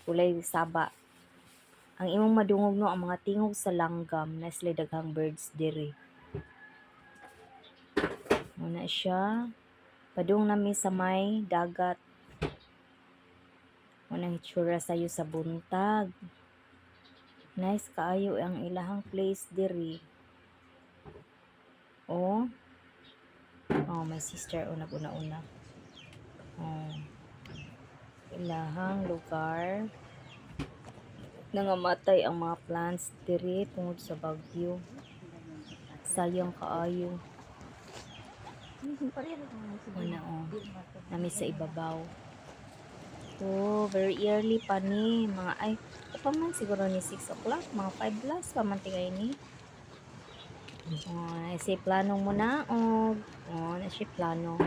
kulay saba. Ang imong madungog no ang mga tingog sa langgam na sila daghang birds diri. Muna siya. Padung nami sa may dagat. Munang hitsura sayo sa buntag. Nice kaayo ang ilahang place diri. Oh. Oh, my sister una. Oh. Ilahang lugar. Nangamatay ang mga plants diri tungod sa bagyo. Sayang kaayo. Una oh. Nami sa ibabaw. Oh, very early pa ni. Mga ay, pa man siguro ni 6 o'clock. Mga 5 plus pa man tingay ni. Oh, si plano mo na. Oh, na si plano.